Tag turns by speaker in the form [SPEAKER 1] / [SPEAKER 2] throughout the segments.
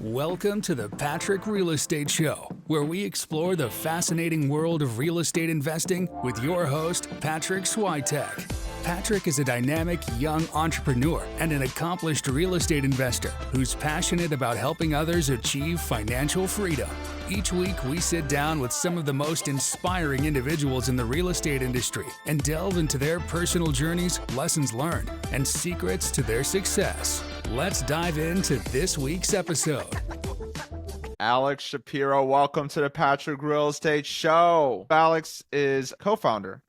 [SPEAKER 1] Welcome to the Patrick Real Estate Show, where we explore the fascinating world of real estate investing with your host, Patrick Switek. Patrick is a dynamic young entrepreneur and an accomplished real estate investor who's passionate about helping others achieve financial freedom. Each week, we sit down with some of the most inspiring individuals in the real estate industry and delve into their personal journeys, lessons learned, and secrets to their success. Let's dive into this week's episode.
[SPEAKER 2] Alex Shapiro, welcome to the Patrick Real Estate Show. Alex is co-founder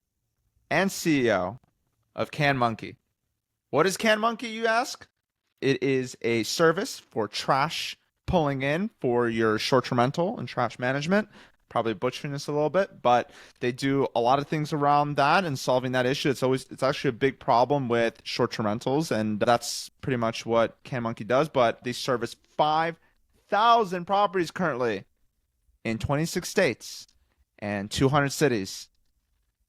[SPEAKER 2] and CEO of CanMonkey. What is CanMonkey, you ask? It is a service for trash pulling in for your short-term rental and trash management. Probably butchering this a little bit, but they do a lot of things around that and solving that issue. It's actually a big problem with short-term rentals, and that's pretty much what CanMonkey does. But they service 5,000 properties currently in 26 states and 200 cities.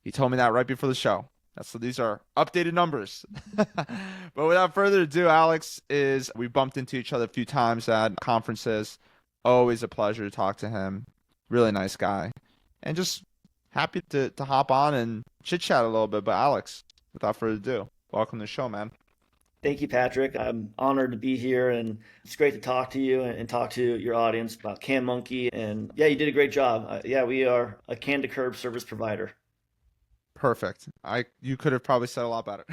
[SPEAKER 2] He told me that right before the show. So these are updated numbers. But without further ado, we bumped into each other a few times at conferences. Always a pleasure to talk to him. Really nice guy. And just happy to hop on and chit chat a little bit. But Alex, without further ado, welcome to the show, man.
[SPEAKER 3] Thank you, Patrick. I'm honored to be here, and it's great to talk to you and talk to your audience about CanMonkey. And yeah, you did a great job. We are a can-to-curb service provider.
[SPEAKER 2] Perfect. You could have probably said a lot better.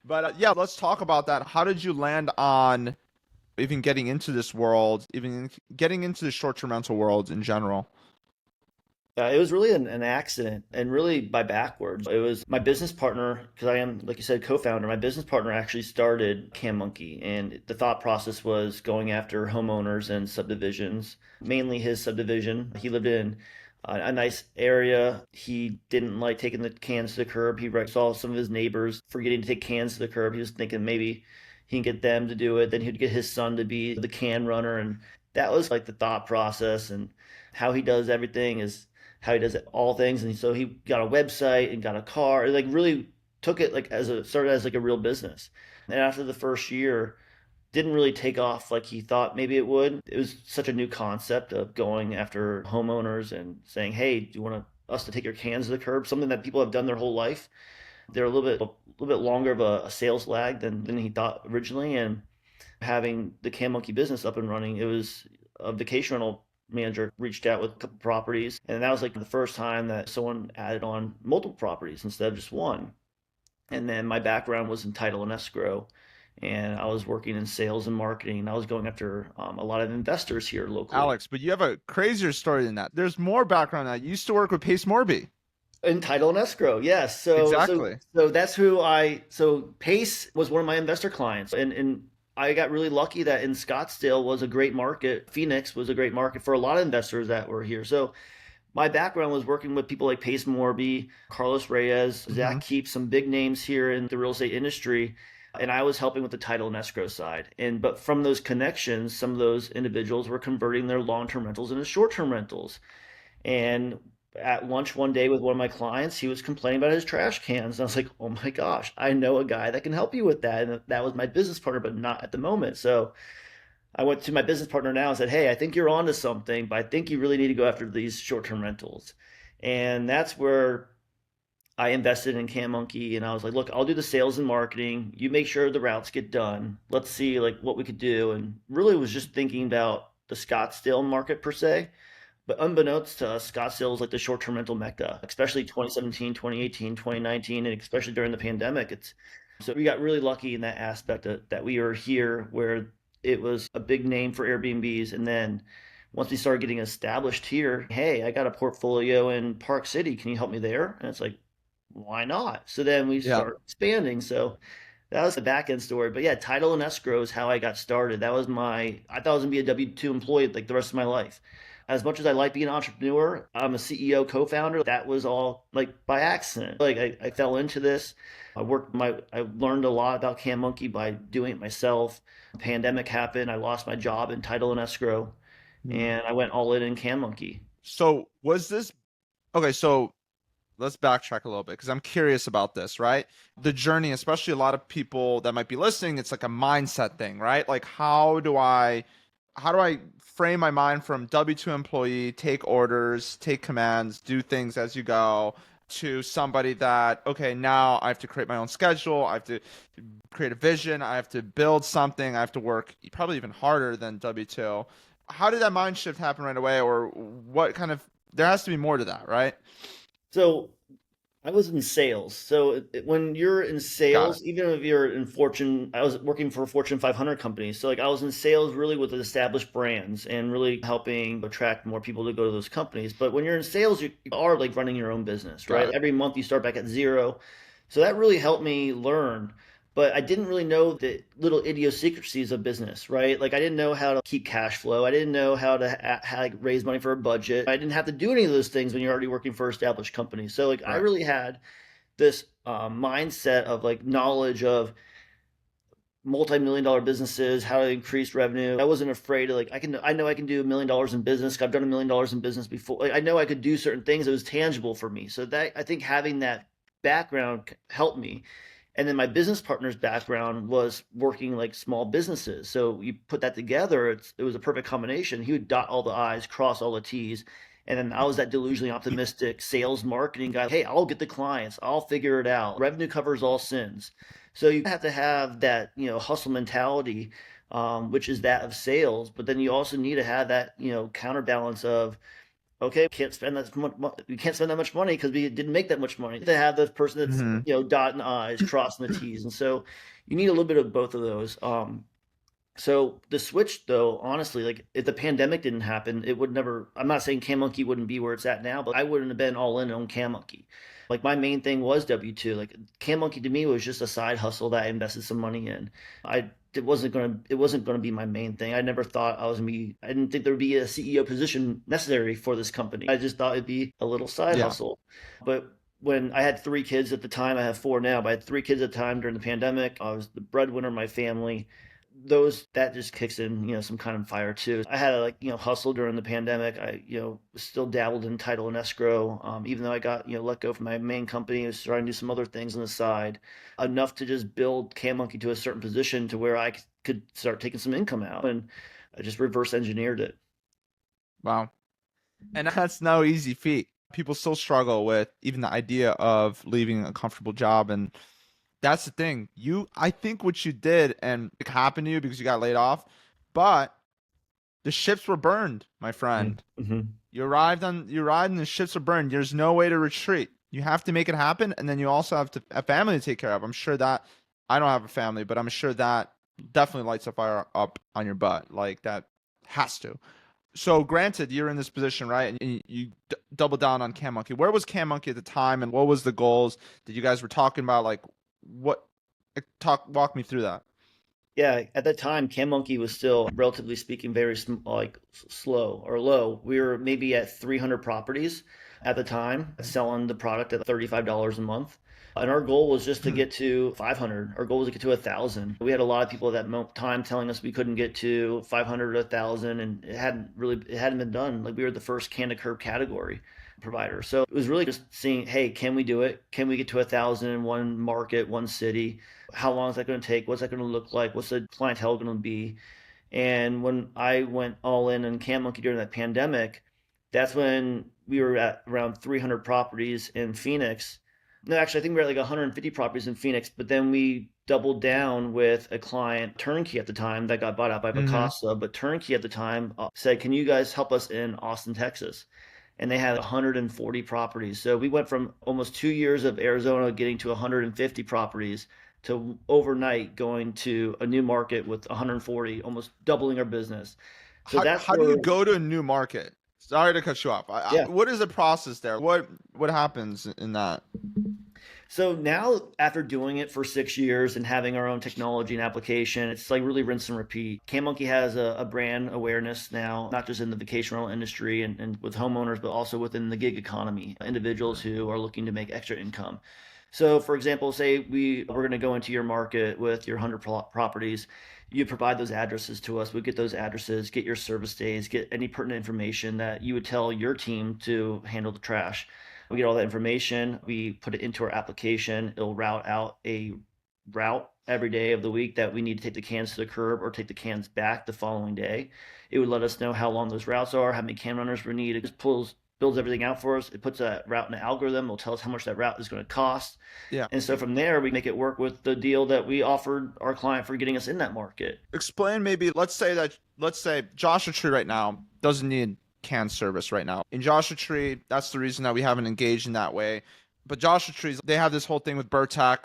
[SPEAKER 2] But yeah, let's talk about that. How did you land on even getting into this world, even getting into the short-term rental world in general?
[SPEAKER 3] It was really an accident, and really by backwards. It was my business partner, because I am, like you said, co-founder. My business partner actually started CanMonkey, and the thought process was going after homeowners and subdivisions, mainly his subdivision. He lived in a nice area. He didn't like taking the cans to the curb. He saw some of his neighbors forgetting to take cans to the curb. He was thinking maybe he can get them to do it. Then he'd get his son to be the can runner. And that was like the thought process, and how he does everything is how he does all things. And so he got a website and got a car, like really took it like started as like a real business. And after the first year, didn't really take off like he thought maybe it would. It was such a new concept of going after homeowners and saying, hey, do you want us to take your cans to the curb? Something that people have done their whole life. They're a little bit longer of a sales lag than he thought originally. And having the CanMonkey business up and running, it was a vacation rental manager reached out with a couple properties. And that was like the first time that someone added on multiple properties instead of just one. And then my background was in title and escrow. And I was working in sales and marketing, and I was going after a lot of investors here locally.
[SPEAKER 2] Alex, but you have a crazier story than that. There's more background than that. You used to work with Pace Morby.
[SPEAKER 3] In title and escrow, yes. So
[SPEAKER 2] exactly.
[SPEAKER 3] So that's who so Pace was one of my investor clients. And I got really lucky that in Scottsdale was a great market. Phoenix was a great market for a lot of investors that were here. So my background was working with people like Pace Morby, Carlos Reyes, Zach Keep, some big names here in the real estate industry. And I was helping with the title and escrow side. But from those connections, some of those individuals were converting their long-term rentals into short-term rentals. And at lunch one day with one of my clients, he was complaining about his trash cans. And I was like, oh my gosh, I know a guy that can help you with that. And that was my business partner, but not at the moment. So I went to my business partner now and said, hey, I think you're onto something, but I think you really need to go after these short-term rentals. And that's where I invested in CanMonkey, and I was like, look, I'll do the sales and marketing. You make sure the routes get done. Let's see like what we could do. And really was just thinking about the Scottsdale market per se. But unbeknownst to us, Scottsdale is like the short-term rental mecca, especially 2017, 2018, 2019, and especially during the pandemic. So we got really lucky in that aspect that we were here where it was a big name for Airbnbs. And then once we started getting established here, hey, I got a portfolio in Park City. Can you help me there? And it's like, why not? So then we start expanding. So that was the back end story. But yeah, title and escrow is how I got started. I thought I was gonna be a W-2 employee like the rest of my life. As much as I like being an entrepreneur, I'm a CEO, co-founder. That was all like by accident. Like I fell into this. I learned a lot about CanMonkey by doing it myself. The pandemic happened. I lost my job in title and escrow, and I went all in CanMonkey.
[SPEAKER 2] So was this okay? So let's backtrack a little bit because I'm curious about this, right? The journey, especially a lot of people that might be listening, it's like a mindset thing, right? Like, how do I how do I frame my mind from W-2 employee, take orders, take commands, do things as you go, to somebody that, okay, now I have to create my own schedule. I have to create a vision. I have to build something. I have to work probably even harder than W-2. How did that mind shift happen right away? Or what kind of, there has to be more to that, right?
[SPEAKER 3] So I was in sales. So when you're in
[SPEAKER 2] Got it.
[SPEAKER 3] sales, even if you're in Fortune, I was working for a Fortune 500 company. So like I was in sales really with established brands and really helping attract more people to go to those companies. But when you're in sales, you are like running your own business,
[SPEAKER 2] Got
[SPEAKER 3] right?
[SPEAKER 2] it.
[SPEAKER 3] Every month you start back at zero. So that really helped me learn. But I didn't really know the little idiosyncrasies of business, right? Like I didn't know how to keep cash flow. I didn't know how to like raise money for a budget. I didn't have to do any of those things when you're already working for established companies. So like I
[SPEAKER 2] Right.
[SPEAKER 3] really had this mindset of like knowledge of multi-million dollar businesses, how to increase revenue. I wasn't afraid of like I know I can do $1 million in business. I've done $1 million in business before. Like I know I could do certain things that was tangible for me. So that I think having that background helped me. And then my business partner's background was working like small businesses. So you put that together, it was a perfect combination. He would dot all the I's, cross all the T's. And then I was that delusionally optimistic sales marketing guy. Hey, I'll get the clients. I'll figure it out. Revenue covers all sins. So you have to have that, hustle mentality, which is that of sales. But then you also need to have that, counterbalance of, okay, we can't spend that much money because we didn't make that much money. To have the person that's,
[SPEAKER 2] Hmm.
[SPEAKER 3] dotting the I's, crossing the T's. And so you need a little bit of both of those. So the switch, though, honestly, like if the pandemic didn't happen, it would never. I'm not saying CanMonkey wouldn't be where it's at now, but I wouldn't have been all in on CanMonkey. Like my main thing was W-2. Like CanMonkey to me was just a side hustle that I invested some money in. I it wasn't gonna be my main thing. I never thought I was gonna be. I didn't think there would be a CEO position necessary for this company. I just thought it'd be a little side
[SPEAKER 2] Yeah.
[SPEAKER 3] hustle. But when I had 3 kids at the time, I have four now, but I had 3 kids at the time during the pandemic. I was the breadwinner of my family. Those that just kicks in, some kind of fire too. I had to like, hustle during the pandemic. I, still dabbled in title and escrow. Even though I got, let go from my main company, I was trying to do some other things on the side, enough to just build CanMonkey to a certain position to where I could start taking some income out. And I just reverse engineered it.
[SPEAKER 2] Wow. And that's no easy feat. People still struggle with even the idea of leaving a comfortable job. And that's the thing. I think what you did, and it happened to you because you got laid off, but the ships were burned, my friend.
[SPEAKER 3] Mm-hmm.
[SPEAKER 2] You arrived and the ships were burned. There's no way to retreat. You have to make it happen. And then you also have a family to take care of. I'm sure that I don't have a family, but I'm sure that definitely lights a fire up on your butt. Like that has to. So granted, you're in this position, right? And you double down on CanMonkey. Where was CanMonkey at the time, and what was the goals that you guys were talking about? Like, what? Walk me through that.
[SPEAKER 3] Yeah, at that time, CanMonkey was still, relatively speaking, very slow or low. We were maybe at 300 properties at the time, selling the product at $35 a month. And our goal was just to get to 500. Our goal was to get to 1,000. We had a lot of people at that time telling us we couldn't get to 500 or 1,000, and it hadn't been done. Like we were the first can to curb category provider. So it was really just seeing, hey, can we do it? Can we get to 1,000 in one market, one city? How long is that going to take? What's that going to look like? What's the clientele going to be? And when I went all in on CanMonkey during that pandemic, that's when we were at around 300 properties in Phoenix. No, actually, I think we were at like 150 properties in Phoenix, but then we doubled down with a client, Turnkey at the time, that got bought out by
[SPEAKER 2] Mm-hmm.
[SPEAKER 3] Vacasa. But Turnkey at the time said, can you guys help us in Austin, Texas? And they had 140 properties. So we went from almost 2 years of Arizona getting to 150 properties to overnight going to a new market with 140, almost doubling our business. So that's
[SPEAKER 2] How do you
[SPEAKER 3] where,
[SPEAKER 2] go to a new market? Sorry to cut you off.
[SPEAKER 3] yeah.
[SPEAKER 2] What is the process there? What happens in that?
[SPEAKER 3] So now, after doing it for 6 years and having our own technology and application, it's like really rinse and repeat. CanMonkey has a brand awareness now, not just in the vacation rental industry and with homeowners, but also within the gig economy, individuals who are looking to make extra income. So, for example, say we're going to go into your market with your 100 properties. You provide those addresses to us. We get those addresses, get your service days, get any pertinent information that you would tell your team to handle the trash. We get all that information. We put it into our application. It'll route out a route every day of the week that we need to take the cans to the curb or take the cans back the following day. It would let us know how long those routes are, how many can runners we need. It just builds everything out for us. It puts that route in an algorithm. It'll tell us how much that route is going to cost.
[SPEAKER 2] Yeah.
[SPEAKER 3] And so from there, we make it work with the deal that we offered our client for getting us in that market.
[SPEAKER 2] Explain maybe, let's say Joshua Tree right now doesn't need can service right now. In Joshua Tree, that's the reason that we haven't engaged in that way. But Joshua Trees, they have this whole thing with Burtech.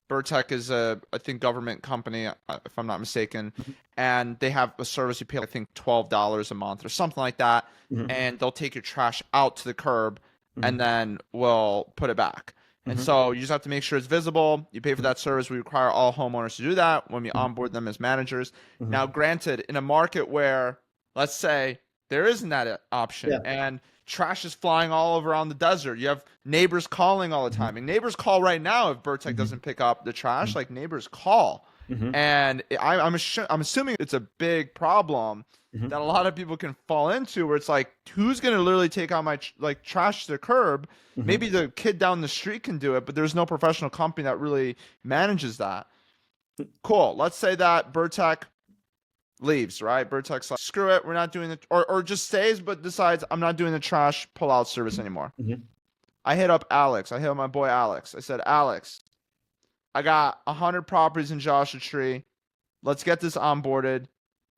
[SPEAKER 2] Burtech is I think, government company, if I'm not mistaken. And they have a service you pay, I think, $12 a month or something like that. And they'll take your trash out to the curb and then we'll put it back. And so you just have to make sure it's visible. You pay for that service. We require all homeowners to do that when we onboard them as managers. Now, granted, in a market where, let's say, there isn't that option and trash is flying all over on the desert. You have neighbors calling all the time. And neighbors call right now if Burtech doesn't pick up the trash. Like, neighbors call. And I'm assuming it's a big problem that a lot of people can fall into, where it's like, who's going to literally take out my trash to the curb? Maybe the kid down the street can do it, but there's no professional company that really manages that. Cool. Let's say that Burtech leaves, right? Burtech's like, screw it, we're not doing it, or just stays but decides, I'm not doing the trash pull-out service anymore. I hit up Alex. I hit up my boy Alex. I said, Alex, I got 100 properties in Joshua Tree. Let's get this onboarded.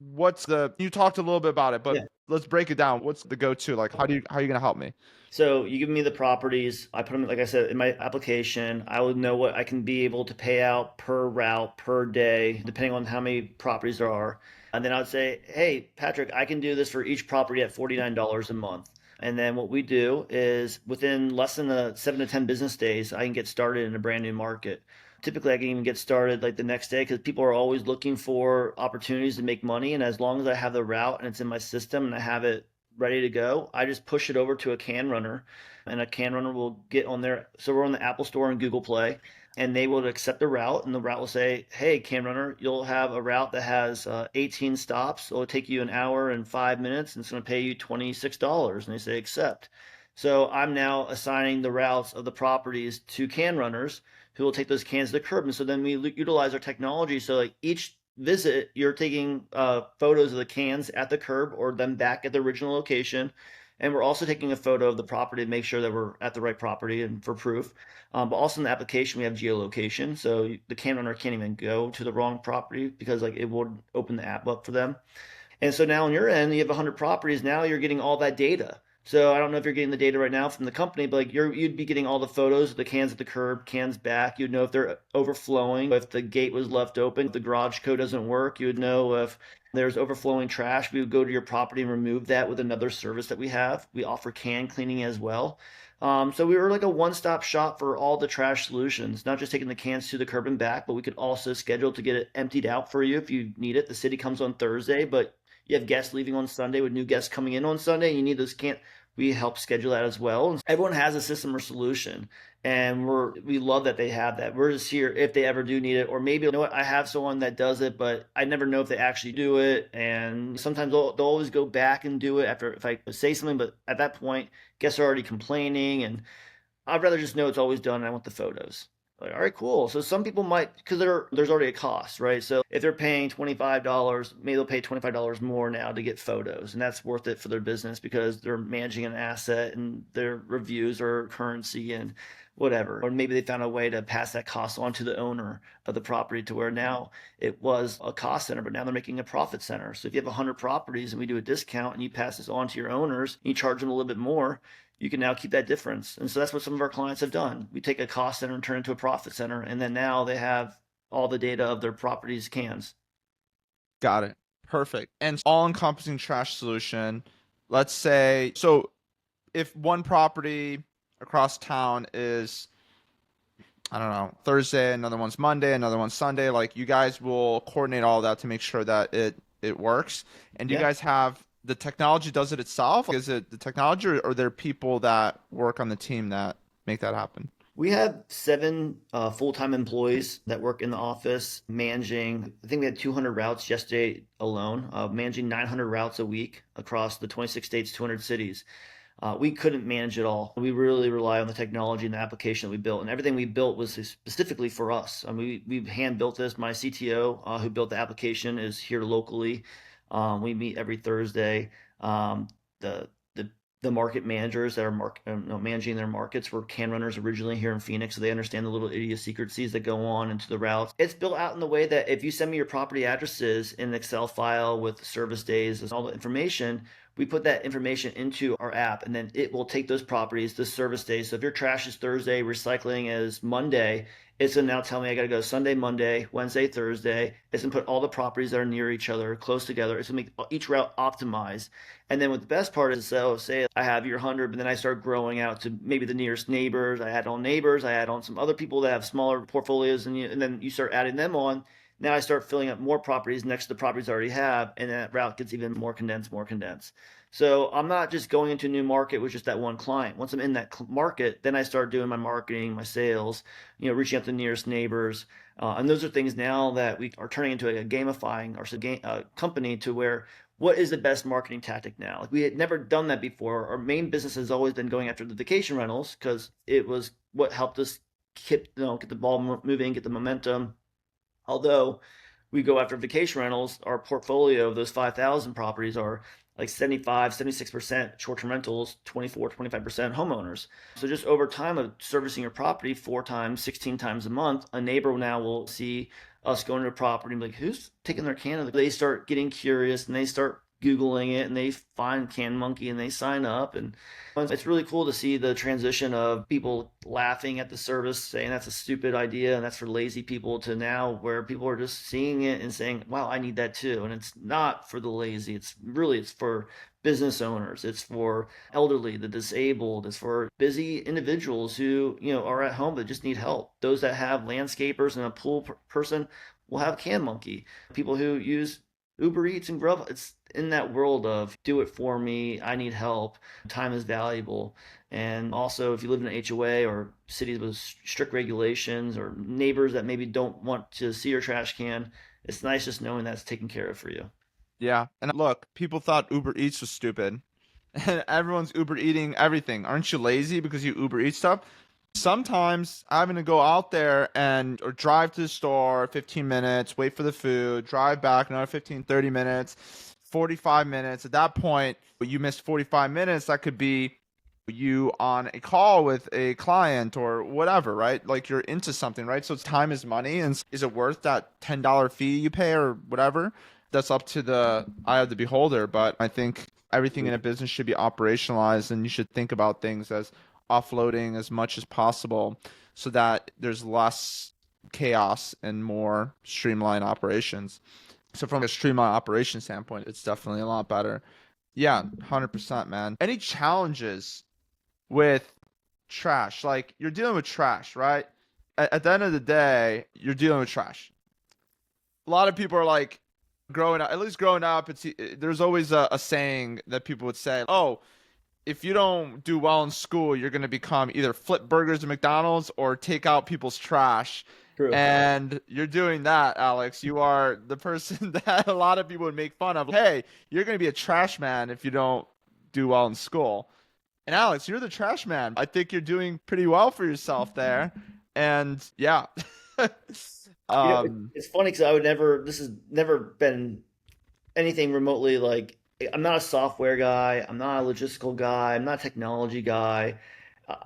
[SPEAKER 2] You talked a little bit about it, but let's break it down. What's the go-to? Like, how are you going to help me?
[SPEAKER 3] So you give me the properties. I put them, like I said, in my application. I would know what I can be able to pay out per route, per day, depending on how many properties there are. And then I would say, hey, Patrick, I can do this for each property at $49 a month. And then what we do is, within less than 7 to 10 business days, I can get started in a brand new market. Typically, I can even get started like the next day, because people are always looking for opportunities to make money. And as long as I have the route and it's in my system and I have it ready to go, I just push it over to a can runner, and a can runner will get on there. So we're on the Apple Store and Google Play, and they will accept the route, and the route will say, hey, can runner, you'll have a route that has 18 stops. It'll take you an hour and 5 minutes, and it's going to pay you $26. And they say accept. So I'm now assigning the routes of the properties to can runners who will take those cans to the curb. And so then we utilize our technology. So like each visit, you're taking photos of the cans at the curb or them back at the original location. And we're also taking a photo of the property to make sure that we're at the right property and for proof. But also in the application, we have geolocation. So the can runner can't even go to the wrong property, because like it would open the app up for them. And so now on your end, you have 100 properties. Now you're getting all that data. So I don't know if you're getting the data right now from the company, but like you'd be getting all the photos of the cans at the curb, cans back. You'd know if they're overflowing, if the gate was left open, if the garage code doesn't work. You would know if there's overflowing trash. We would go to your property and remove that with another service that we have. We offer can cleaning as well. So we were like a one-stop shop for all the trash solutions, not just taking the cans to the curb and back, but we could also schedule to get it emptied out for you if you need it. The city comes on Thursday, but you have guests leaving on Sunday with new guests coming in on Sunday. You need those cans. We help schedule that as well. And everyone has a system or solution, and we love that they have that. We're just here if they ever do need it, or maybe, you know what, I have someone that does it, but I never know if they actually do it. And sometimes they'll always go back and do it after if I say something, but at that point, guests are already complaining, and I'd rather just know it's always done. And I want the photos. Like, all right, cool. So some people might, because there's already a cost, right? So if they're paying $25, maybe they'll pay $25 more now to get photos, and that's worth it for their business because they're managing an asset and their reviews are currency and whatever. Or maybe they found a way to pass that cost on to the owner of the property, to where now it was a cost center, but now they're making a profit center. So if you have 100 properties and we do a discount and you pass this on to your owners, and you charge them a little bit more, you can now keep that difference. And so that's what some of our clients have done. We take a cost center and turn it into a profit center, and then now they have all the data of their properties' cans.
[SPEAKER 2] Got it. Perfect. And all-encompassing trash solution. Let's say, so if one property across town is, I don't know, Thursday, another one's Monday, another one's Sunday, like, you guys will coordinate all that to make sure that it works. And do you guys have the technology does it itself? Is it the technology, or are there people that work on the team that make that happen?
[SPEAKER 3] We have 7 full-time employees that work in the office managing, I think we had 200 routes yesterday alone, managing 900 routes a week across the 26 states, 200 cities. We couldn't manage it all. We really rely on the technology and the application that we built, and everything we built was specifically for us. I mean, we hand built this. My CTO, who built the application, is here locally. We meet every Thursday. The the market managers that are managing their markets were can runners originally here in Phoenix, so they understand the little idiosyncrasies that go on into the routes. It's built out in the way that if you send me your property addresses in an Excel file with service days and all the information, we put that information into our app, and then it will take those properties, the service days. So if your trash is Thursday, recycling is Monday, it's going to now tell me I got to go Sunday, Monday, Wednesday, Thursday. It's going to put all the properties that are near each other, close together. It's going to make each route optimized. And then what the best part is, so say I have your 100, but then I start growing out to maybe the nearest neighbors. I add on neighbors. I add on some other people that have smaller portfolios, and then you start adding them on. Now I start filling up more properties next to the properties I already have, and that route gets even more condensed, more condensed. So I'm not just going into a new market with just that one client. Once I'm in that market, then I start doing my marketing, my sales, reaching out to the nearest neighbors. And those are things now that we are turning into a gamifying our company to where what is the best marketing tactic now? Like we had never done that before. Our main business has always been going after the vacation rentals because it was what helped us get the ball moving, get the momentum. Although we go after vacation rentals, our portfolio of those 5,000 properties are like 75, 76% short-term rentals, 24, 25% homeowners. So just over time of servicing your property 4 times, 16 times a month, a neighbor now will see us going to a property and be like, who's taking their can? They start getting curious and they start Googling it and they find CanMonkey and they sign up. And it's really cool to see the transition of people laughing at the service, saying that's a stupid idea and that's for lazy people, to now where people are just seeing it and saying, wow, I need that too. And it's not for the lazy. It's for business owners. It's for elderly, the disabled. It's for busy individuals who, are at home but just need help. Those that have landscapers and a pool person will have CanMonkey. People who use Uber Eats and Grub, it's in that world of do it for me, I need help, time is valuable. And also if you live in an HOA or cities with strict regulations or neighbors that maybe don't want to see your trash can, it's nice just knowing that's taken care of for you.
[SPEAKER 2] Yeah. And look, people thought Uber Eats was stupid. And everyone's Uber eating everything. Aren't you lazy because you Uber eat stuff? Sometimes having to go out there or drive to the store 15 minutes, wait for the food, drive back another 15, 30 minutes, 45 minutes. At that point, you missed 45 minutes. That could be you on a call with a client or whatever, right? Like you're into something, right? So time is money. And is it worth that $10 fee you pay or whatever? That's up to the eye of the beholder. But I think everything in a business should be operationalized, and you should think about things as offloading as much as possible so that there's less chaos and more streamlined operations. So from a streamlined operation standpoint, it's definitely a lot better. Yeah, 100%, man. Any challenges with trash? Like you're dealing with trash, right? At the end of the day, you're dealing with trash. A lot of people are like, at least growing up, there's always a saying that people would say, oh, if you don't do well in school, you're going to become either flip burgers at McDonald's or take out people's trash. True. And you're doing that, Alex. You are the person that a lot of people would make fun of. Hey, you're going to be a trash man if you don't do well in school. And Alex, you're the trash man. I think you're doing pretty well for yourself there. And yeah.
[SPEAKER 3] It's funny because this has never been anything remotely like, I'm not a software guy. I'm not a logistical guy. I'm not a technology guy.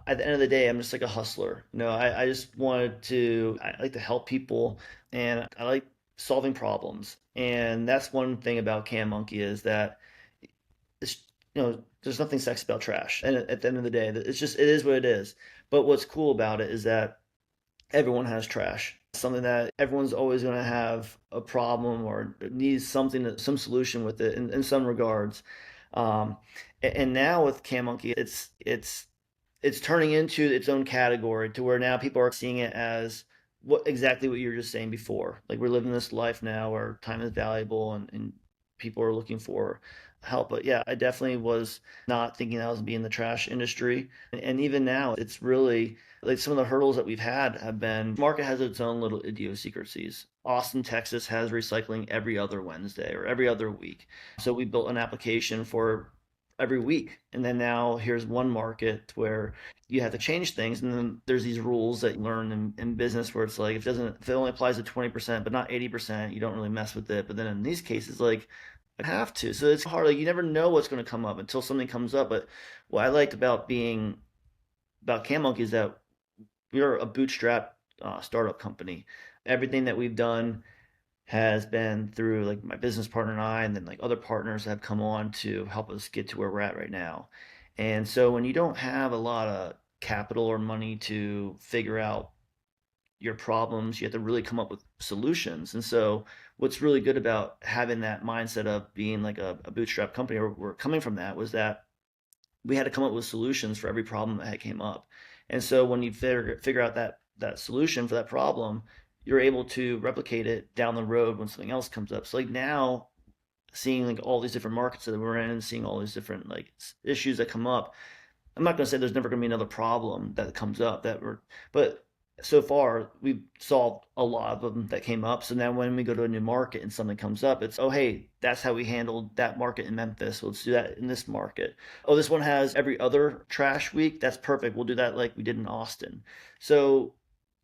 [SPEAKER 3] At the end of the day, I'm just like a hustler. I just I like to help people, and I like solving problems. And that's one thing about CanMonkey is that there's nothing sexy about trash. And at the end of the day, it is what it is. But what's cool about it is that everyone has trash. Something that everyone's always going to have a problem or needs some solution with it in some regards. And now with CanMonkey, it's turning into its own category to where now people are seeing it as exactly what you were just saying before. Like we're living this life now where time is valuable and people are looking for help. But yeah, I definitely was not thinking I was being in the trash industry. And even now, it's really like some of the hurdles that we've had have been, the market has its own little idiosyncrasies. Austin, Texas has recycling every other Wednesday or every other week. So we built an application for every week. And then now here's one market where you have to change things. And then there's these rules that you learn in business where it's like, if it only applies to 20%, but not 80%, you don't really mess with it. But then in these cases, like I have to. So it's hard. Like you never know what's going to come up until something comes up. But what I liked about CanMonkey is that we're a bootstrap startup company. Everything that we've done has been through like my business partner and I, and then like other partners that have come on to help us get to where we're at right now. And so when you don't have a lot of capital or money to figure out your problems, you have to really come up with solutions. And so what's really good about having that mindset of being like a bootstrap company, or we're coming from that, was that we had to come up with solutions for every problem that had came up. And so when you figure out that solution for that problem, you're able to replicate it down the road when something else comes up. So like now, seeing like all these different markets that we're in, and seeing all these different like issues that come up, I'm not going to say there's never going to be another problem that comes up but so far we've solved a lot of them that came up. So now when we go to a new market and something comes up, it's, oh, hey, that's how we handled that market in Memphis. Let's do that in this market. Oh, this one has every other trash week. That's perfect. We'll do that like we did in Austin. So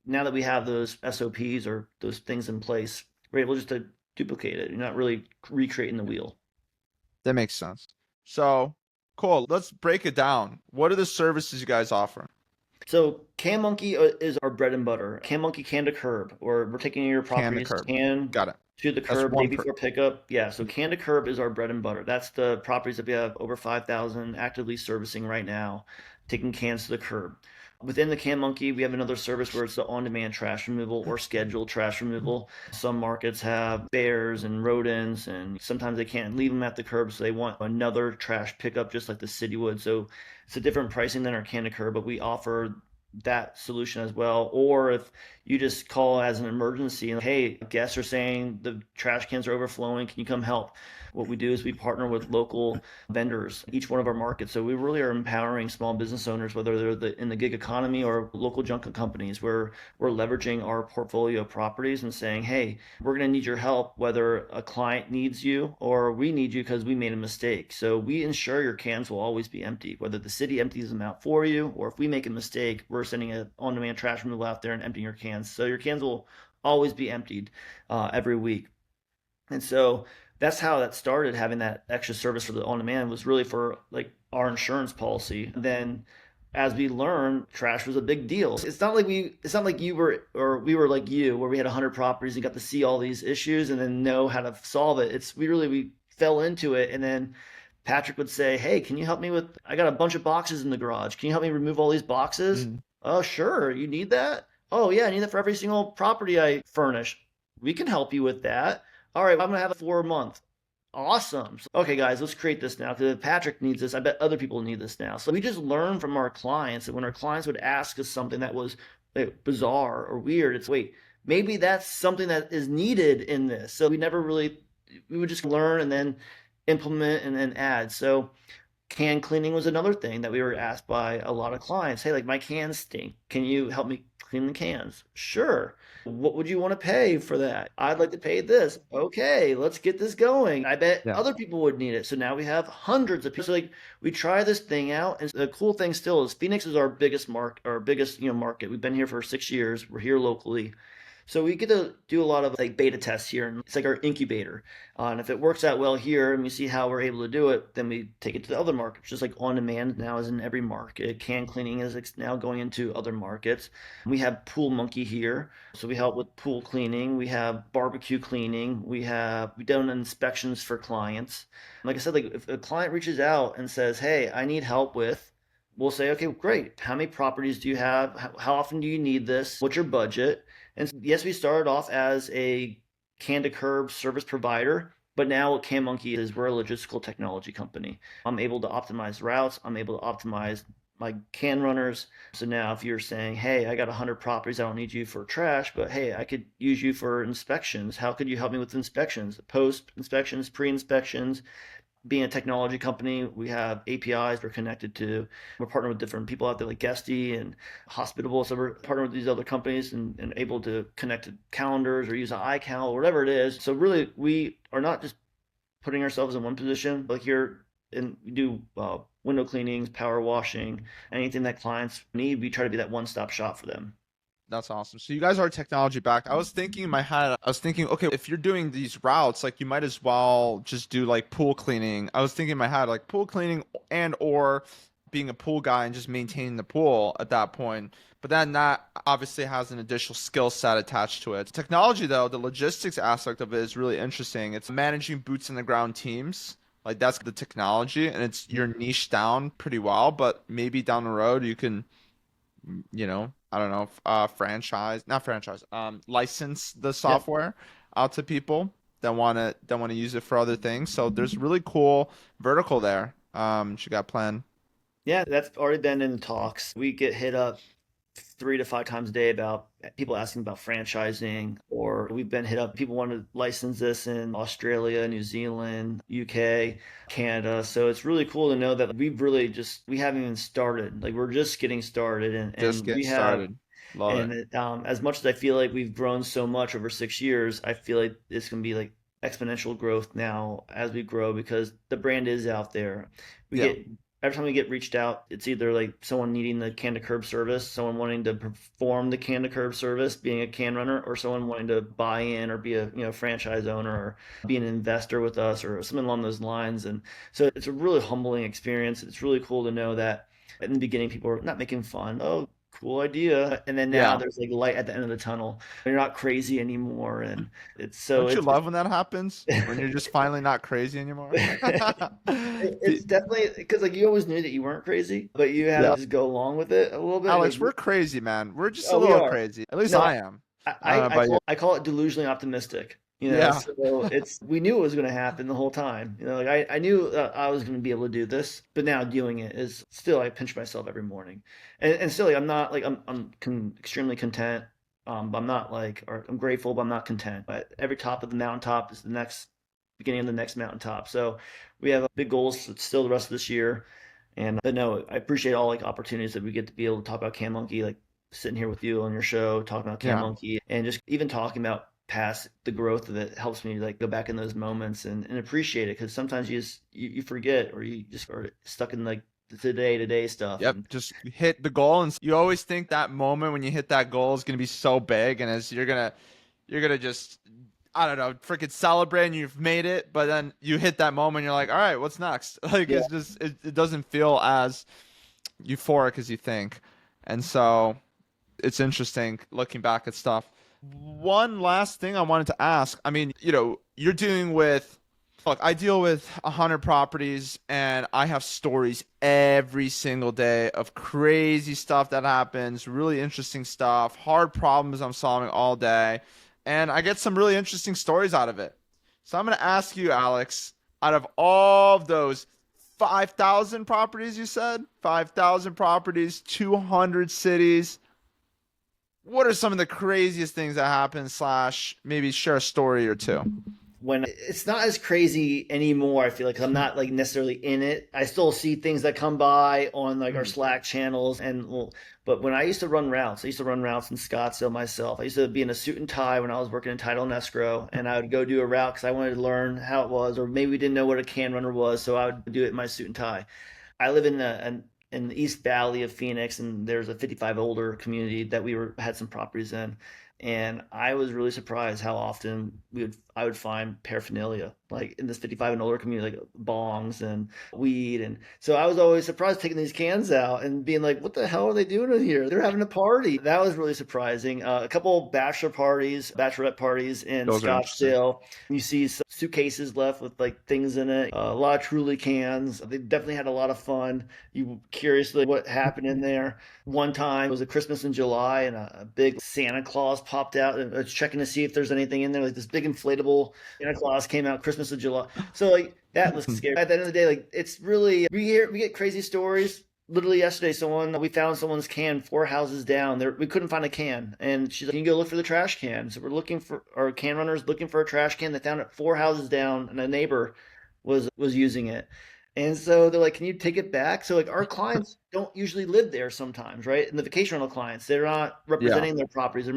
[SPEAKER 3] now that we have those SOPs or those things in place, we're able just to duplicate it. You're not really recreating the wheel.
[SPEAKER 2] That makes sense. So cool. Let's break it down. What are the services you guys offer?
[SPEAKER 3] So CanMonkey is our bread and butter. CanMonkey can to curb, or we're taking your
[SPEAKER 2] Can to
[SPEAKER 3] properties
[SPEAKER 2] curb.
[SPEAKER 3] can
[SPEAKER 2] Got it.
[SPEAKER 3] to the
[SPEAKER 2] That's
[SPEAKER 3] curb day
[SPEAKER 2] one
[SPEAKER 3] before pickup. Yeah, so can to curb is our bread and butter. That's the properties that we have over 5,000 actively servicing right now, taking cans to the curb. Within the CanMonkey, we have another service where it's the on-demand trash removal or scheduled trash removal. Some markets have bears and rodents, and sometimes they can't leave them at the curb, so they want another trash pickup just like the city would. So it's a different pricing than our can to curb, but we offer that solution as well. Or if you just call as an emergency and, hey, guests are saying the trash cans are overflowing, can you come help? What we do is we partner with local vendors, each one of our markets. So we really are empowering small business owners, whether they're in the gig economy or local junk companies, where we're leveraging our portfolio of properties and saying, hey, we're going to need your help, whether a client needs you or we need you because we made a mistake. So we ensure your cans will always be empty, whether the city empties them out for you, or if we make a mistake, we're sending an on-demand trash removal out there and emptying your cans. So your cans will always be emptied every week. And so that's how that started. Having that extra service for the on demand was really for like our insurance policy. And then as we learned, trash was a big deal. It's not like you were, or we were like you, where we had 100 properties and got to see all these issues and then know how to solve it. We fell into it. And then Patrick would say, hey, can you help me with, I got a bunch of boxes in the garage. Can you help me remove all these boxes? Oh, sure. You need that? Oh, yeah. I need that for every single property I furnish. We can help you with that. All right, I'm going to have it for a month. Awesome. So, okay, guys, let's create this now, because if Patrick needs this, I bet other people need this now. So we just learn from our clients, and when our clients would ask us something that was bizarre or weird, it's, wait, maybe that's something that is needed in this. So we would just learn and then implement and then add. So can cleaning was another thing that we were asked by a lot of clients. Hey, like my cans stink. Can you help me clean the cans? Sure. What would you want to pay for that? I'd like to pay this. Okay, let's get this going. I bet other people would need it. So now we have hundreds of people. So like we try this thing out, and the cool thing still is Phoenix is our biggest market. We've been here for 6 years. We're here locally. So we get to do a lot of like beta tests here, and it's like our incubator. And if it works out well here and we see how we're able to do it, then we take it to the other markets. Just like on demand now is in every market. Can cleaning is now going into other markets. We have Pool Monkey here, so we help with pool cleaning. We have barbecue cleaning. We done inspections for clients. Like I said, like if a client reaches out and says, "Hey, I need help with," we'll say, "Okay, great. How many properties do you have? How often do you need this? What's your budget?" And yes, we started off as a can to curb service provider, but now what CanMonkey is, we're a logistical technology company. I'm able to optimize routes. I'm able to optimize my can runners. So now if you're saying, hey, I got 100 properties, I don't need you for trash, but hey, I could use you for inspections. How could you help me with inspections? Post inspections, pre-inspections. Being a technology company, we have APIs we're partnered with different people out there like Guesty and Hospitable. So we're partnered with these other companies and able to connect to calendars or use an iCal or whatever it is. So really, we are not just putting ourselves in one position, but we do window cleanings, power washing, anything that clients need. We try to be that one-stop shop for them.
[SPEAKER 2] That's awesome. So you guys are technology backed. I was thinking in my head, okay, if you're doing these routes, like you might as well just do like pool cleaning. I was thinking in my head, like pool cleaning and or being a pool guy and just maintaining the pool at that point. But then that obviously has an additional skill set attached to it. Technology, though, the logistics aspect of it is really interesting. It's managing boots on the ground teams. Like that's the technology, and you're niched down pretty well. But maybe down the road you can, I don't know, license the software out to people that want to use it for other things. So there's really cool vertical there. You got planned.
[SPEAKER 3] Yeah, that's already been in talks. We get hit up 3 to 5 times a day about people asking about franchising, or we've been hit up. People want to license this in Australia, New Zealand, UK, Canada. So it's really cool to know that we haven't even started. Like we're just getting started,
[SPEAKER 2] Just get started. Love it.
[SPEAKER 3] As much as I feel like we've grown so much over 6 years, I feel like it's going to be like exponential growth now as we grow because the brand is out there. Every time we get reached out, it's either like someone needing the can to curb service, someone wanting to perform the can to curb service, being a can runner, or someone wanting to buy in or be a franchise owner or be an investor with us or something along those lines. And so it's a really humbling experience. It's really cool to know that in the beginning people were not making fun. Oh, cool idea. And then now there's like light at the end of the tunnel. You're not crazy anymore. And
[SPEAKER 2] don't you love when that happens? When you're just finally not crazy anymore?
[SPEAKER 3] It's definitely because like you always knew that you weren't crazy, but you had to just go along with it a little bit.
[SPEAKER 2] Alex, we're crazy, man. We're just a little crazy. At least I am.
[SPEAKER 3] I call it delusionally optimistic. So we knew it was going to happen the whole time. Like I knew I was going to be able to do this, but now doing it is still I pinch myself every morning, and still like, I'm not like extremely content. But I'm not like, or I'm grateful, but I'm not content. But every top of the mountaintop is the next beginning of the next mountaintop. So we have big goals still the rest of this year, but no, I appreciate all like opportunities that we get to be able to talk about CanMonkey, like sitting here with you on your show, talking about CanMonkey, and just even talking about past the growth of it helps me like go back in those moments and appreciate it because sometimes you forget or you just are stuck in like the day-to-day stuff.
[SPEAKER 2] Yep, just hit the goal, and you always think that moment when you hit that goal is going to be so big, and as you're gonna just, I don't know, freaking celebrate and you've made it, but then you hit that moment, you're like, all right, what's next? Like it's just it doesn't feel as euphoric as you think, and so it's interesting looking back at stuff. One last thing I wanted to ask. I mean, you're dealing with, look, I deal with 100 properties and I have stories every single day of crazy stuff that happens, really interesting stuff, hard problems I'm solving all day. And I get some really interesting stories out of it. So I'm going to ask you, Alex, out of all of those 5,000 properties, you said 5,000 properties, 200 cities, what are some of the craziest things that happen / maybe share a story or two?
[SPEAKER 3] When it's not as crazy anymore, I feel like I'm not like necessarily in it. I still see things that come by on like our Slack channels but when I used to run routes, in Scottsdale myself. I used to be in a suit and tie when I was working in title and escrow, and I would go do a route because I wanted to learn how it was, or maybe we didn't know what a can runner was, so I would do it in my suit and tie. I live in the East Valley of Phoenix, and there's a 55 older community that had some properties in. And I was really surprised how often I would find paraphernalia, like in this 55 and older community, like bongs and weed. And so I was always surprised taking these cans out and being like, what the hell are they doing in here? They're having a party. That was really surprising. A couple bachelorette parties in Scottsdale. You see some suitcases left with like things in it, a lot of Truly cans. They definitely had a lot of fun. You curious what happened in there. One time it was a Christmas in July, and a big Santa Claus popped out and was checking to see if there's anything in there. Like this big inflatable Santa Claus came out Christmas in July. So like that was scary. At the end of the day, like it's really we get crazy stories. Literally yesterday, we found someone's can 4 houses down. We couldn't find a can, and she's like, "Can you go look for the trash can?" So we're looking for our can runners looking for a trash can. They found it 4 houses down, and a neighbor was using it. And so they're like, "Can you take it back?" So like our clients don't usually live there sometimes, right? And the vacation rental clients, they're not representing their properties.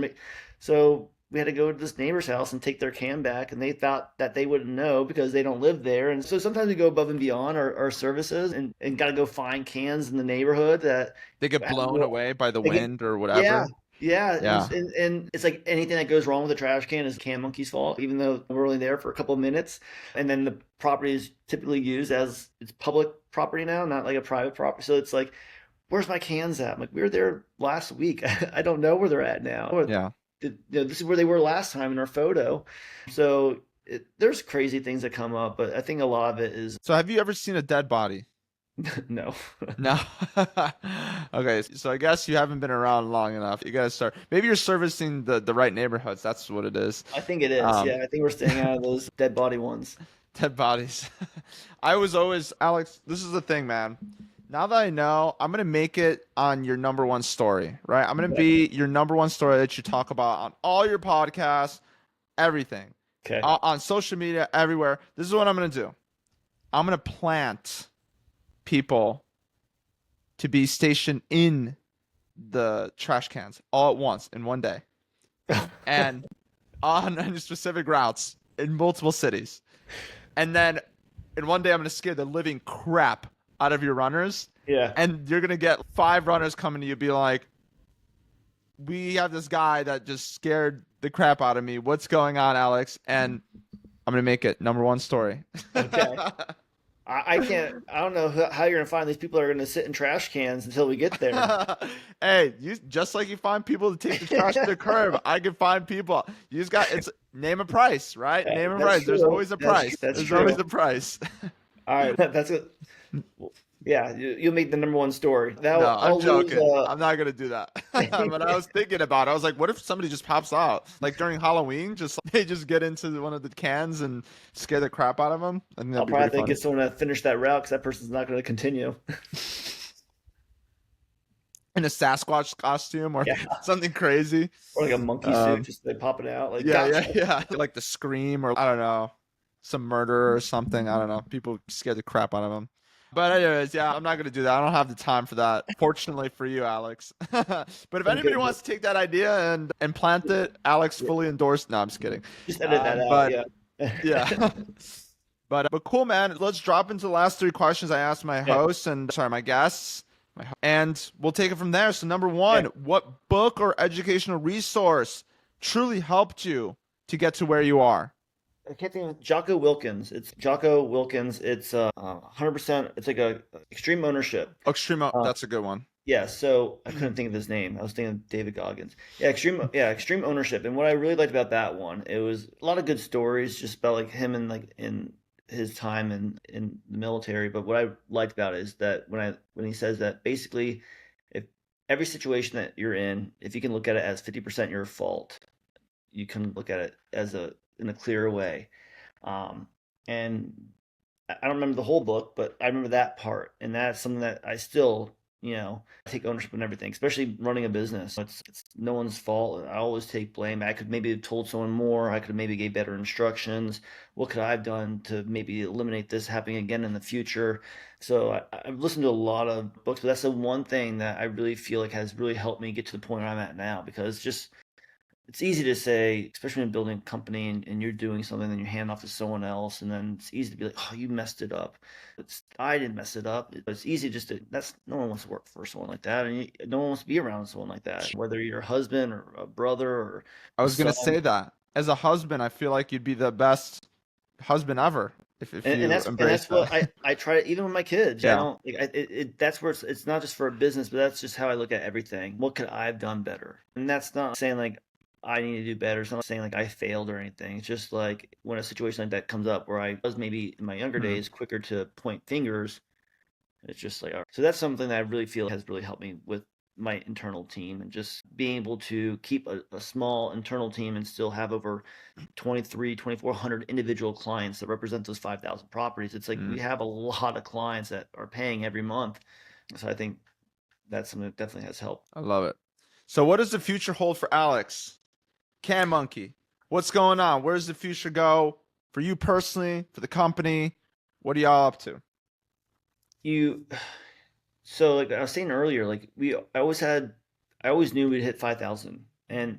[SPEAKER 3] So we had to go to this neighbor's house and take their can back, and they thought that they wouldn't know because they don't live there. And so sometimes we go above and beyond our services and got to go find cans in the neighborhood that
[SPEAKER 2] they get blown away by the wind or whatever.
[SPEAKER 3] Yeah. Yeah,
[SPEAKER 2] Yeah.
[SPEAKER 3] and it's like anything that goes wrong with the trash can is CanMonkey's fault, even though we're only there for a couple of minutes. And then the property is typically used as it's public property now, not like a private property. So it's like, where's my cans at? I'm like, we were there last week. I don't know where they're at now. Or,
[SPEAKER 2] Yeah.
[SPEAKER 3] this is where they were last time in our photo. So there's crazy things that come up, but I think a lot of it is
[SPEAKER 2] So have you ever seen a dead body?
[SPEAKER 3] no.
[SPEAKER 2] No. Okay, so I guess you haven't been around long enough. You gotta start. Maybe you're servicing the right neighborhoods. That's what it is.
[SPEAKER 3] I think it is.
[SPEAKER 2] Um,
[SPEAKER 3] Yeah, I think we're staying out of those dead body ones.
[SPEAKER 2] dead bodies. I was always Alex. This is the thing, man. Now that I know, I'm gonna make it on your number one story, right? I'm gonna be your number one story that you talk about on all your podcasts, everything,
[SPEAKER 3] Okay.
[SPEAKER 2] on social media, everywhere. This is what I'm gonna do. I'm gonna plant people to be stationed in the trash cans all at once in one day and on specific routes in multiple cities. And then in one day, I'm going to scare the living crap out of your runners.
[SPEAKER 3] Yeah.
[SPEAKER 2] And you're going to get 5 runners coming to you, be like, we have this guy that just scared the crap out of me. What's going on, Alex? And I'm going to make it number one story.
[SPEAKER 3] Okay. I can't. I don't know how you're gonna find these people that are gonna sit in trash cans until we get there.
[SPEAKER 2] Hey, you just like you find people to take the trash to the curb, I can find people. You just got it's name a price, right? Name a
[SPEAKER 3] That's
[SPEAKER 2] price. There's
[SPEAKER 3] true.
[SPEAKER 2] always a price.
[SPEAKER 3] That's
[SPEAKER 2] There's
[SPEAKER 3] true.
[SPEAKER 2] always a price.
[SPEAKER 3] All right, that's it. Yeah, you'll make the number one story. That
[SPEAKER 2] No,
[SPEAKER 3] I'll
[SPEAKER 2] I'm joking.
[SPEAKER 3] lose,
[SPEAKER 2] I'm not gonna do that. But I was thinking about it. I was like, what if somebody just pops out like during Halloween? Just they just get into one of the cans and scare the crap out of them. I think that'd
[SPEAKER 3] I'll
[SPEAKER 2] be
[SPEAKER 3] probably have
[SPEAKER 2] pretty
[SPEAKER 3] to
[SPEAKER 2] funny.
[SPEAKER 3] get someone to finish that route because that person's not going to continue.
[SPEAKER 2] In a Sasquatch costume or
[SPEAKER 3] Yeah,
[SPEAKER 2] something crazy.
[SPEAKER 3] or like a monkey suit, just they pop it out. Like,
[SPEAKER 2] Yeah,
[SPEAKER 3] gotcha.
[SPEAKER 2] yeah. Like the Scream or I don't know, some murder or something. I don't know. People scare the crap out of them. But anyways, yeah, I'm not gonna do that. I don't have the time for that. Fortunately for you, Alex. But if
[SPEAKER 3] Okay,
[SPEAKER 2] anybody wants to take that idea and plant it, Alex fully endorsed. No, I'm just kidding.
[SPEAKER 3] just edit that out.
[SPEAKER 2] But
[SPEAKER 3] Yeah.
[SPEAKER 2] yeah. But cool, man. Let's drop into the last 3 questions I asked my hosts and sorry, my guests. And we'll take it from there. So number 1, what book or educational resource truly helped you to get to where you are?
[SPEAKER 3] I can't think of Jocko Wilkins. It's Jocko Wilkins. It's 100%. It's like a extreme ownership.
[SPEAKER 2] Extreme, that's a good one.
[SPEAKER 3] Yeah, so I couldn't think of his name. I was thinking of David Goggins. Yeah, extreme ownership. And what I really liked about that one, it was a lot of good stories just about like him and like in his time in the military. But what I liked about it is that when he says that basically if every situation that you're in, if you can look at it as 50% your fault, you can look at it as in a clearer way. And I don't remember the whole book, but I remember that part, and that's something that I still, take ownership in everything, especially running a business. It's no one's fault. I always take blame. I could maybe have told someone more. I could have maybe gave better instructions. What could I have done to maybe eliminate this happening again in the future? So I've listened to a lot of books, but that's the one thing that I really feel like has really helped me get to the point where I'm at now, because it's easy to say, especially when building a company and you're doing something, then you hand off to someone else, and then it's easy to be like, "Oh, you messed it up." I didn't mess it up. It's easy just to. No one wants to work for someone like that, and no one wants to be around someone like that. Whether you're a husband or a brother or
[SPEAKER 2] I
[SPEAKER 3] a
[SPEAKER 2] was gonna
[SPEAKER 3] son,
[SPEAKER 2] say that. As a husband, I feel like you'd be the best husband ever if you
[SPEAKER 3] and
[SPEAKER 2] embrace
[SPEAKER 3] that's what
[SPEAKER 2] that.
[SPEAKER 3] I try to, even with my kids. I
[SPEAKER 2] Yeah.
[SPEAKER 3] don't like that's where it's not just for a business, but that's just how I look at everything. What could I have done better? And that's not saying like I need to do better. It's not saying like I failed or anything. It's just like when a situation like that comes up where I was maybe in my younger
[SPEAKER 2] Mhm.
[SPEAKER 3] days quicker to point fingers, it's just like, all right. So that's something that I really feel has really helped me with my internal team, and just being able to keep a small internal team and still have over 2,400 individual clients that represent those 5,000 properties. It's like we have a lot of clients that are paying every month. So I think that's something that definitely has helped.
[SPEAKER 2] I love it. So what does the future hold for Alex? CanMonkey. What's going on? Where does the future go for you personally, for the company? What are y'all up to?
[SPEAKER 3] So like I was saying earlier, like I always knew we'd hit 5,000,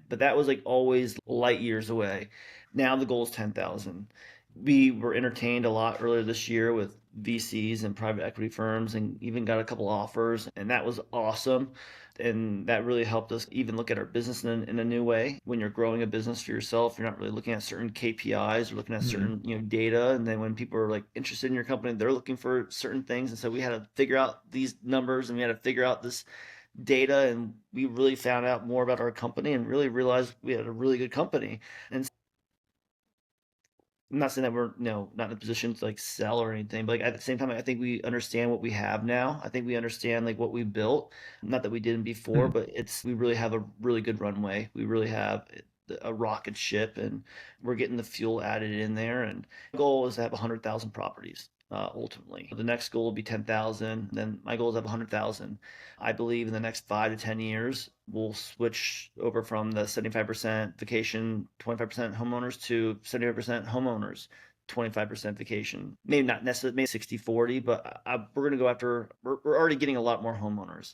[SPEAKER 3] but that was like always light years away. Now the goal is 10,000. We were entertained a lot earlier this year with VCs and private equity firms and even got a couple offers, and that was awesome. And that really helped us even look at our business in a new way. When you're growing a business for yourself, you're not really looking at certain KPIs or looking at certain data. And then when people are like interested in your company, they're looking for certain things. And so we had to figure out these numbers and we had to figure out this data, and we really found out more about our company and really realized we had a really good company. And I'm not saying that we're not in a position to like sell or anything, but like at the same time, I think we understand what we have now. I think we understand like what we built. Not that we didn't before, but we really have a really good runway. We really have a rocket ship, and we're getting the fuel added in there. And the goal is to have 100,000 properties. Ultimately, the next goal will be 10,000. Then my goal is to have 100,000. I believe in the next 5 to 10 years, we'll switch over from the 75% vacation, 25% homeowners to 75% homeowners, 25% vacation. Maybe not necessarily, maybe 60-40, but we're going to go after, we're already getting a lot more homeowners.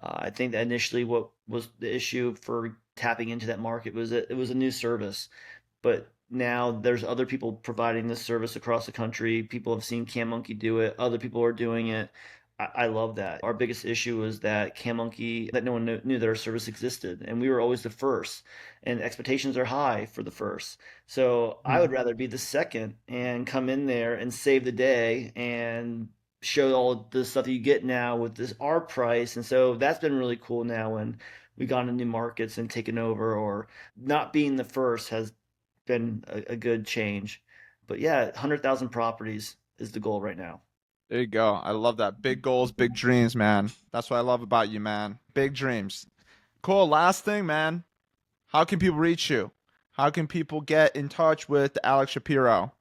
[SPEAKER 3] I think that initially what was the issue for tapping into that market was that it was a new service, but now there's other people providing this service across the country. People have seen CanMonkey do it. Other people are doing it. I love that. Our biggest issue was that CanMonkey, that no one knew that our service existed, and we were always the first, and expectations are high for the first. So I would rather be the second and come in there and save the day and show all the stuff that you get now with our price. And so that's been really cool now when we got into new markets and taken over, or not being the first has been a good change. But yeah, 100,000 properties is the goal right now.
[SPEAKER 2] There you go. I love that. Big goals, big dreams, man. That's what I love about you, man. Big dreams. Cool. Last thing, man. How can people reach you? How can people get in touch with Alex Shapiro?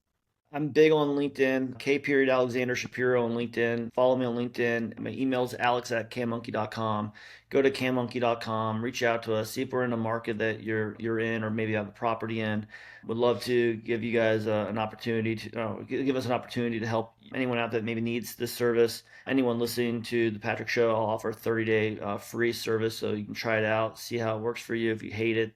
[SPEAKER 3] I'm big on LinkedIn, K.Alexander Shapiro on LinkedIn. Follow me on LinkedIn. My email is alex@canmonkey.com. Go to canmonkey.com, reach out to us, see if we're in a market that you're in, or maybe have a property in. Would love to give you guys an opportunity to give us an opportunity to help anyone out that maybe needs this service. Anyone listening to the Patrick Show, I'll offer a 30-day free service so you can try it out, see how it works for you. If you hate it,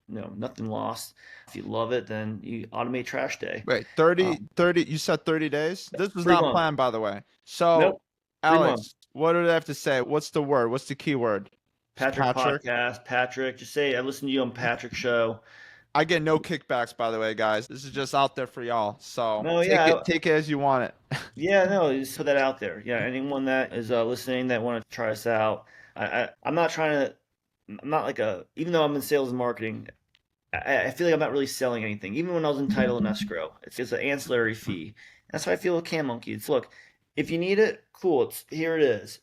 [SPEAKER 3] nothing lost. If you love it, then you automate trash day.
[SPEAKER 2] Wait, 30, you said 30 days? This was not planned, by the way. So,
[SPEAKER 3] nope.
[SPEAKER 2] Alex, what do I have to say? What's the word? What's the key word?
[SPEAKER 3] Patrick Podcast. Patrick. Just say, I listened to you on Patrick Show.
[SPEAKER 2] I get no kickbacks, by the way, guys. This is just out there for y'all. So take it as you want it.
[SPEAKER 3] Yeah, no, just put that out there. Yeah, anyone that is listening that want to try us out. I'm not even though I'm in sales and marketing, I feel like I'm not really selling anything. Even when I was in title and escrow, it's an ancillary fee. That's how I feel with CanMonkey. It's, look, if you need it, cool. Here it is.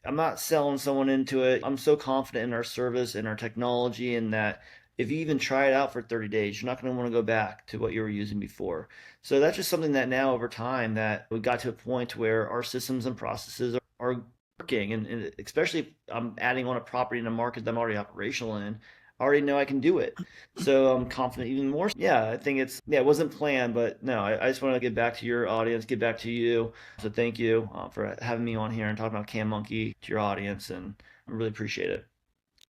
[SPEAKER 3] I'm not selling someone into it. I'm so confident in our service and our technology, and that if you even try it out for 30 days, you're not going to want to go back to what you were using before. So that's just something that now over time that we got to a point where our systems and processes are working. And especially if I'm adding on a property in a market that I'm already operational in, I already know I can do it. So I'm confident even more. Yeah, I think it wasn't planned, but no, I just want to get back to your audience, get back to you. So thank you for having me on here and talking about CanMonkey to your audience, and I really appreciate it.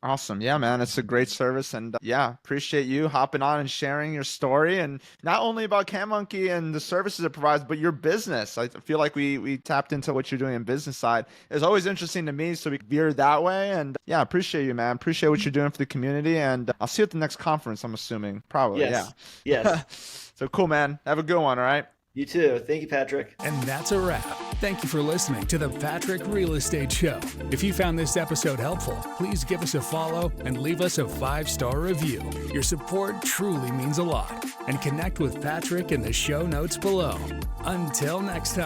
[SPEAKER 2] Awesome. Yeah, man. It's a great service. And appreciate you hopping on and sharing your story. And not only about CanMonkey and the services it provides, but your business. I feel like we tapped into what you're doing in business side. It's always interesting to me. So we veered that way. And yeah, appreciate you, man. Appreciate what you're doing for the community. And I'll see you at the next conference, I'm assuming. Probably.
[SPEAKER 3] Yes.
[SPEAKER 2] Yeah.
[SPEAKER 3] Yes.
[SPEAKER 2] So cool, man. Have a good one. All right.
[SPEAKER 3] You too. Thank you, Patrick.
[SPEAKER 1] And that's a wrap. Thank you for listening to the Patrick Real Estate Show. If you found this episode helpful, please give us a follow and leave us a 5-star review. Your support truly means a lot. And connect with Patrick in the show notes below. Until next time.